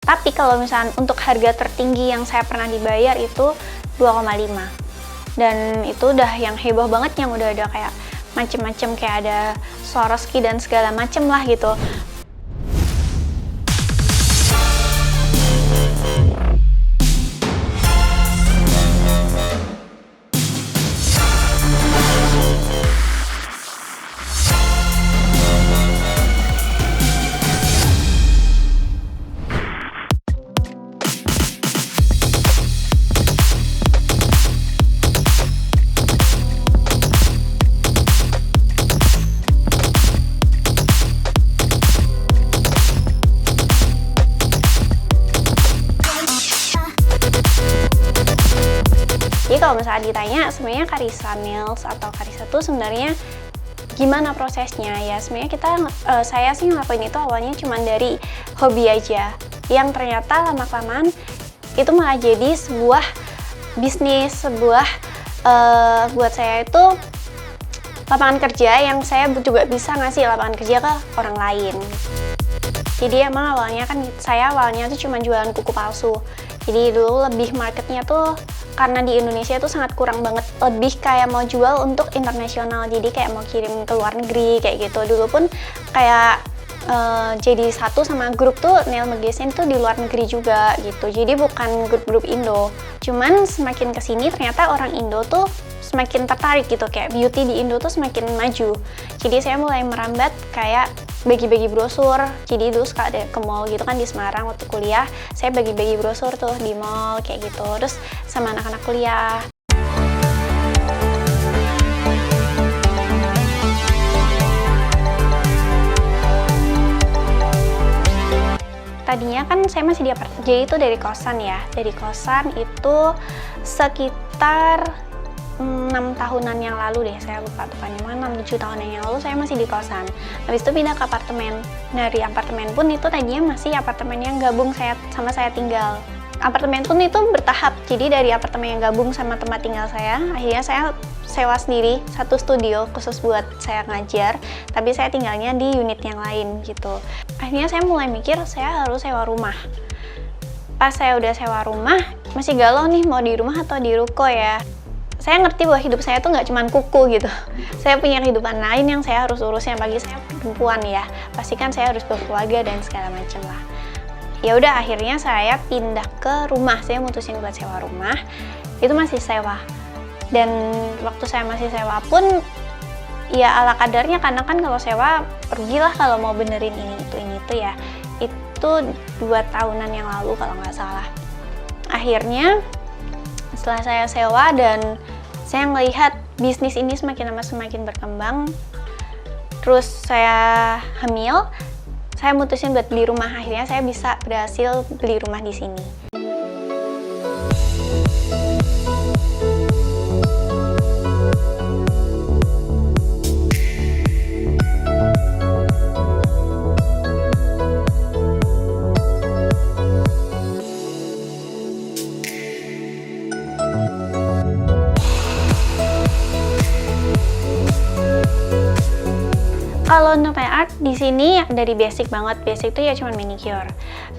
Tapi kalau misalnya untuk harga tertinggi yang saya pernah dibayar itu 2,5. Dan itu udah yang heboh banget, yang udah ada kayak macem-macem, kayak ada Swarovski dan segala macem lah gitu. Jadi kalau misalnya ditanya sebenarnya Carissa Nails atau Carissa tuh sebenarnya gimana prosesnya ya, sebenarnya saya sih ngelakuin itu awalnya cuma dari hobi aja, yang ternyata lama-kelamaan itu malah jadi sebuah bisnis, buat saya itu lapangan kerja, yang saya juga bisa ngasih lapangan kerja ke orang lain. Jadi emang awalnya kan saya tuh cuma jualan kuku palsu. Jadi dulu lebih marketnya tuh karena di Indonesia tuh sangat kurang banget, lebih kayak mau jual untuk internasional, jadi kayak mau kirim ke luar negeri kayak gitu. Dulu pun kayak jadi satu sama grup tuh Nail Magazine tuh di luar negeri juga gitu, jadi bukan grup-grup Indo. Cuman semakin kesini ternyata orang Indo tuh semakin tertarik gitu, kayak beauty di Indo tuh semakin maju. Jadi saya mulai merambat kayak bagi-bagi brosur. Jadi dulu suka ada ke mall gitu kan di Semarang waktu kuliah, saya bagi-bagi brosur tuh di mall kayak gitu, terus sama anak-anak kuliah. Tadinya kan saya masih di apartemen, jadi itu dari kosan ya. Dari kosan itu sekitar 6 tahunan yang lalu deh, saya lupa tepatnya, 6-7 tahunan yang lalu saya masih di kosan. Habis itu pindah ke apartemen. Dari apartemen pun itu tadinya masih apartemen yang gabung saya tinggal. Apartemen pun itu bertahap, jadi dari apartemen yang gabung sama tempat tinggal saya, akhirnya saya sewa sendiri satu studio khusus buat saya ngajar, tapi saya tinggalnya di unit yang lain gitu. Akhirnya saya mulai mikir saya harus sewa rumah. Pas saya udah sewa rumah, masih galau nih mau di rumah atau di ruko ya. Saya ngerti bahwa hidup saya tuh nggak cuma kuku gitu. Saya punya kehidupan lain yang saya harus urusin, bagi saya perempuan ya. Pastikan saya harus berkeluarga dan segala macam lah. Ya udah, akhirnya saya pindah ke rumah. Saya mutusin buat sewa rumah. Itu masih sewa. Dan waktu saya masih sewa pun ya ala kadarnya, karena kan kalau sewa rugilah kalau mau benerin ini itu ya. Itu 2 tahunan yang lalu kalau nggak salah. Akhirnya setelah saya sewa dan saya melihat bisnis ini semakin lama semakin berkembang, terus saya hamil, saya mutusin buat beli rumah. Akhirnya saya bisa berhasil beli rumah di sini. Kalau nail art di sini dari basic banget. Basic itu ya cuma manicure.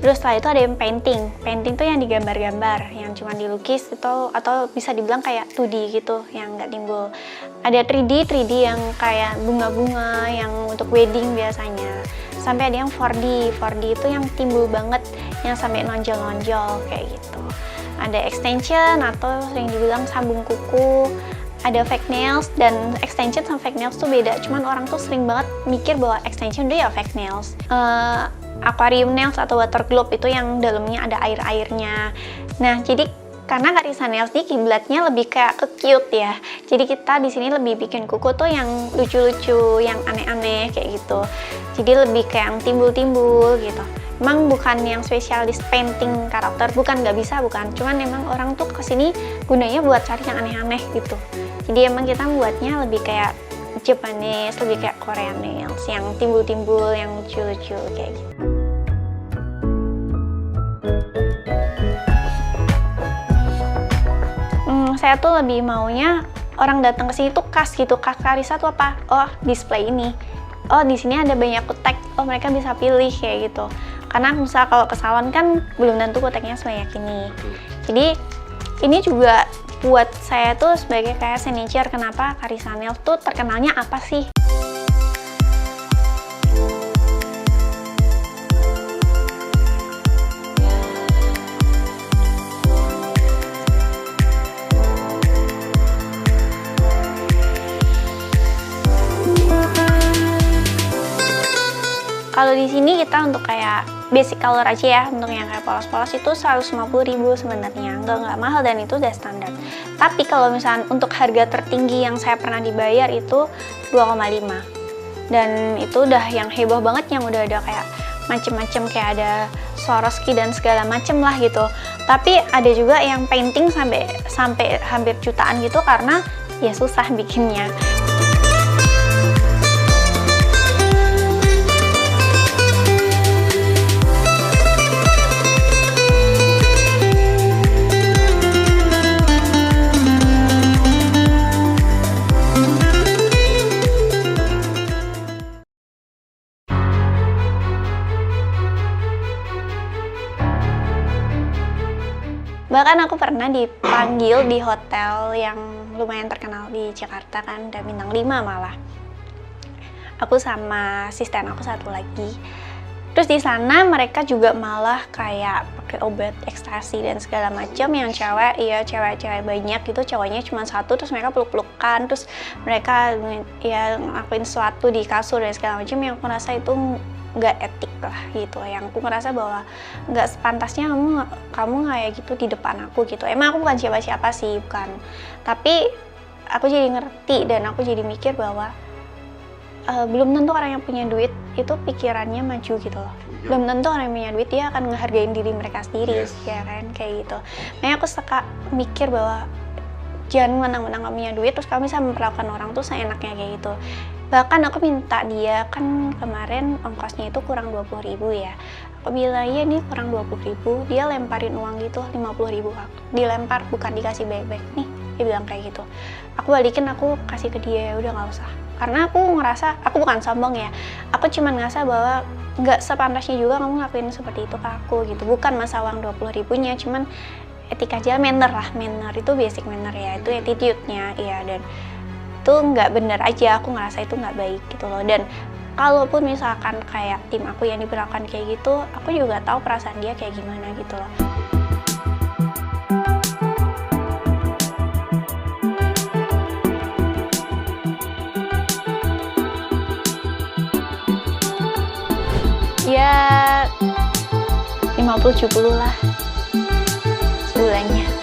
Terus setelah itu ada yang painting. Painting tuh yang digambar-gambar, yang cuma dilukis itu, atau bisa dibilang kayak 2D gitu, yang nggak timbul. Ada 3D yang kayak bunga-bunga, yang untuk wedding biasanya. Sampai ada yang 4D. 4D itu yang timbul banget, yang sampai nonjol-nonjol kayak gitu. Ada extension atau yang dibilang sambung kuku. Ada fake nails, dan extension sama fake nails tuh beda. Cuman orang tuh sering banget mikir bahwa extension itu ya fake nails. Aquarium nails atau water globe itu yang dalamnya ada air-airnya. Nah, jadi karena Carissa Nails ini kiblatnya lebih kayak ke cute ya. Jadi kita di sini lebih bikin kuku tuh yang lucu-lucu, yang aneh-aneh kayak gitu. Jadi lebih kayak yang timbul-timbul gitu. Emang bukan yang spesialis painting karakter, bukan, nggak bisa, bukan. Cuman emang orang tuh kesini gunanya buat cari yang aneh-aneh gitu. Jadi emang kita buatnya lebih kayak Japanese, lebih kayak Korean nails, yang timbul-timbul, yang lucu-lucu kayak gitu. Saya tuh lebih maunya orang datang ke sini tuh khas gitu. Khas Carissa tuh apa? Oh, display ini. Oh, di sini ada banyak tag. Oh, mereka bisa pilih kayak gitu. Karena misal kalau ke salon kan belum tentu kuteknya sebanyak ini. Jadi ini juga buat saya tuh sebagai kayak signature kenapa Carissa Nails tuh terkenalnya apa sih? Kalau di sini kita untuk kayak basic color aja ya, untuk yang kayak polos-polos itu 150.000 sebenarnya, nggak mahal dan itu udah standar. Tapi kalau misalnya untuk harga tertinggi yang saya pernah dibayar itu 2,5, dan itu udah yang heboh banget, yang udah ada kayak macem-macem kayak ada Swarovski dan segala macem lah gitu. Tapi ada juga yang painting sampai hampir jutaan gitu karena ya susah bikinnya. Bahkan aku pernah dipanggil di hotel yang lumayan terkenal di Jakarta kan, dan bintang 5 malah. Aku sama asisten aku satu lagi. Terus di sana mereka juga malah kayak pakai obat ekstasi dan segala macam, yang cewek ya cewek-cewek banyak gitu, cowoknya cuma satu, terus mereka peluk-pelukan, terus mereka ya ngelakuin sesuatu di kasur dan segala macam, yang aku rasa itu nggak etik lah gitu, yang aku ngerasa bahwa nggak sepantasnya kamu kayak gitu di depan aku gitu. Emang aku bukan siapa-siapa sih, bukan, tapi aku jadi ngerti dan aku jadi mikir bahwa belum tentu orang yang punya duit itu pikirannya maju gitu loh. Belum tentu orang yang punya duit dia akan ngehargain diri mereka sendiri, ya kan, kayak gitu. Makanya aku suka mikir bahwa jangan menang-menang kamu punya duit terus kamu bisa memperlakukan orang tuh seenaknya kayak gitu. Bahkan aku minta dia, kan kemarin ongkosnya itu kurang 20.000 ya. Aku bilang, iya nih kurang 20.000, dia lemparin uang gitu, 50.000 dilempar, bukan dikasih baik-baik. Nih, dia bilang kayak gitu. Aku balikin, aku kasih ke dia, ya udah nggak usah. Karena aku ngerasa, aku bukan sombong ya, aku cuman ngerasa bahwa nggak sepantasnya juga kamu ngelakuin seperti itu ke aku gitu. Bukan masa uang 20.000-nya, cuman etika aja, manner lah, manner itu basic manner ya, itu attitude-nya, ya, dan itu nggak bener aja, aku ngerasa itu nggak baik gitu loh. Dan kalaupun misalkan kayak tim aku yang diperlakukan kayak gitu, aku juga tahu perasaan dia kayak gimana gitu loh. Ya 50-70 lah sebulannya.